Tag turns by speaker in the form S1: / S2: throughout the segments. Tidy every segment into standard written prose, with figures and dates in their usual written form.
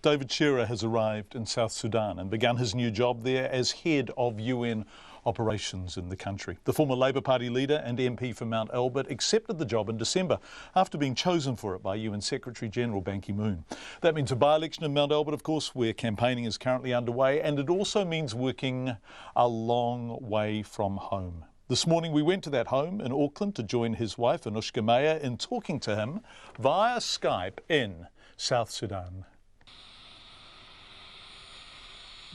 S1: David Shearer has arrived in South Sudan and begun his new job there as head of UN operations in the country. The former Labour Party leader and MP for Mount Albert accepted the job in December after being chosen for it by UN Secretary-General Ban Ki-moon. That means a by-election in Mount Albert, of course, where campaigning is currently underway, and it also means working a long way from home. This morning we went to that home in Auckland to join his wife Anushka Shearer in talking to him via Skype in South Sudan.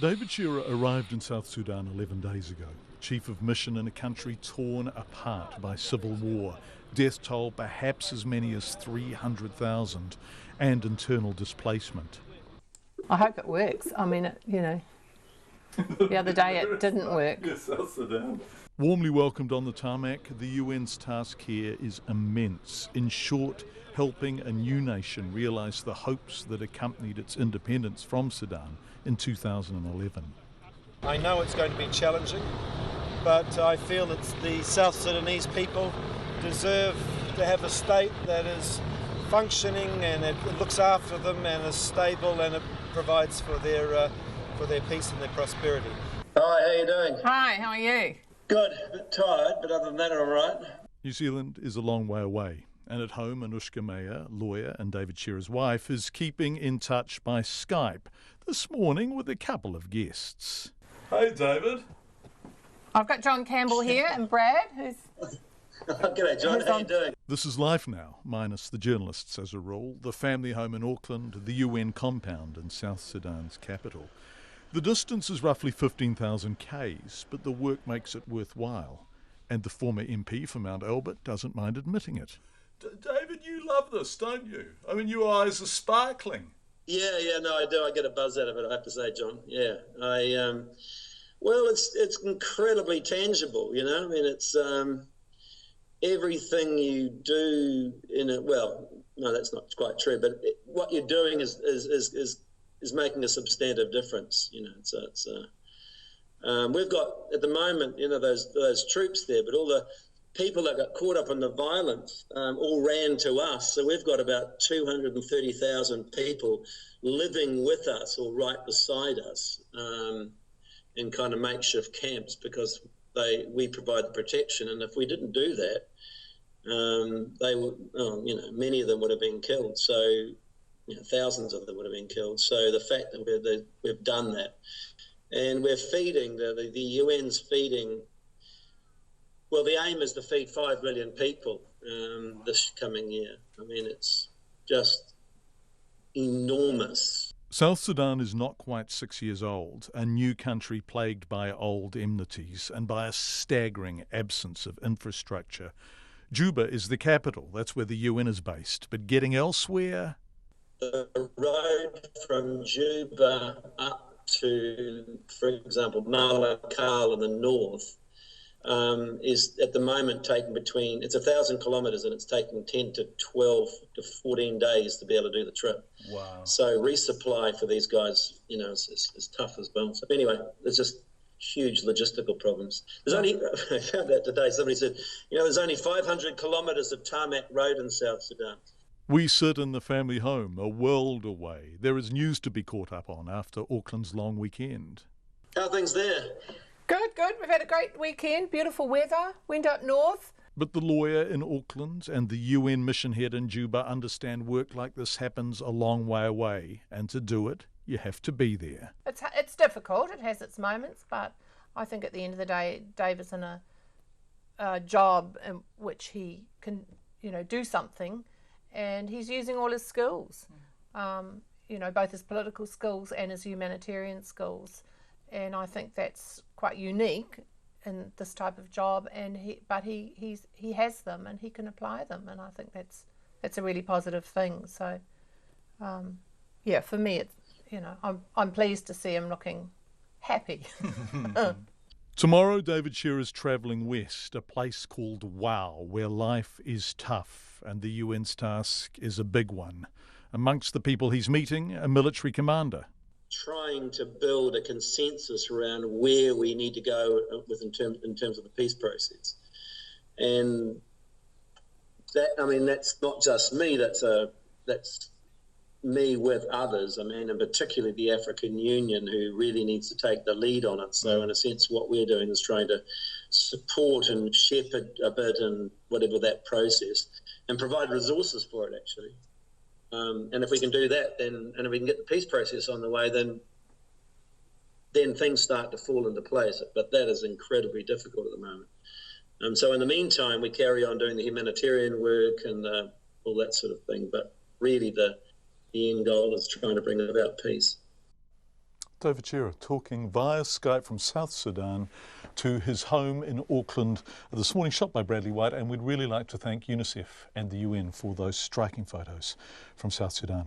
S1: David Shearer arrived in South Sudan 11 days ago, chief of mission in a country torn apart by civil war, death toll perhaps as many as 300,000, and internal displacement.
S2: I hope it works. I mean, the other day it didn't work.
S1: Yes, South Sudan. Warmly welcomed on the tarmac, the UN's task here is immense. In short, helping a new nation realise the hopes that accompanied its independence from Sudan in 2011.
S3: I know it's going to be challenging, but I feel that the South Sudanese people deserve to have a state that is functioning and it looks after them and is stable and it provides for their peace and their prosperity.
S4: Hi, how you doing?
S2: Hi, how are you?
S4: Good, a bit tired, but other than that, all right.
S1: New Zealand is a long way away, and at home, Anushka Shearer, lawyer and David Shearer's wife, is keeping in touch by Skype this morning with a couple of guests. Hey, David.
S2: I've got John Campbell here and Brad, who's...
S4: G'day, John. How you doing?
S1: This is life now, minus the journalists as a rule, the family home in Auckland, the UN compound in South Sudan's capital. The distance is roughly 15,000 k's, but the work makes it worthwhile. And the former MP for Mount Albert doesn't mind admitting it. David, you love this, don't you? I mean, your eyes are sparkling.
S4: Yeah, no, I do. I get a buzz out of it, I have to say, John. Yeah, well, it's incredibly tangible, I mean, it's everything you do in it. Well, no, that's not quite true, but what you're doing is making a substantive difference, So it's we've got at the moment, those troops there, but all the people that got caught up in the violence all ran to us. So we've got about 230,000 people living with us or right beside us in kind of makeshift camps because we provide the protection. And if we didn't do that, they would, many of them would have been killed. So thousands of them would have been killed. So the fact that we've done that, and we're feeding, the UN's feeding, well, the aim is to feed 5 million people this coming year. I mean, it's just enormous.
S1: South Sudan is not quite 6 years old, a new country plagued by old enmities and by a staggering absence of infrastructure. Juba is the capital, that's where the UN is based, but getting elsewhere...
S4: The road from Juba up to, for example, Malakal in the north is at the moment taking it's 1,000 kilometres and it's taking 10 to 12 to 14 days to be able to do the trip.
S1: Wow.
S4: So resupply for these guys, is tough as well. So anyway, there's just huge logistical problems. There's only, I found out today, somebody said, there's only 500 kilometres of tarmac road in South Sudan.
S1: We sit in the family home, a world away. There is news to be caught up on after Auckland's long weekend.
S4: How are things there?
S2: Good. We've had a great weekend, beautiful weather, went up north.
S1: But the lawyer in Auckland and the UN mission head in Juba understand work like this happens a long way away, and to do it, you have to be there.
S2: It's difficult, it has its moments, but I think at the end of the day, David's in a job in which he can, do something, and he's using all his skills, both his political skills and his humanitarian skills. And I think that's quite unique in this type of job. And he has them and he can apply them. And I think that's a really positive thing. So, for me, it's I'm pleased to see him looking happy.
S1: Tomorrow, David Shearer is travelling west, a place called Wow, where life is tough and the UN's task is a big one. Amongst the people he's meeting, a military commander.
S4: Trying to build a consensus around where we need to go in terms of the peace process. And that, that's not just me, that's me with others, I mean, and particularly the African Union, who really needs to take the lead on it. So in a sense, what we're doing is trying to support and shepherd a bit in whatever that process and provide resources for it, actually. And if we can do that, then, and if we can get the peace process on the way, then things start to fall into place. But that is incredibly difficult at the moment. So in the meantime, we carry on doing the humanitarian work and all that sort of thing. But really the end goal is trying to bring about peace.
S1: David Shearer talking via Skype from South Sudan to his home in Auckland this morning, shot by Bradley White. And we'd really like to thank UNICEF and the UN for those striking photos from South Sudan.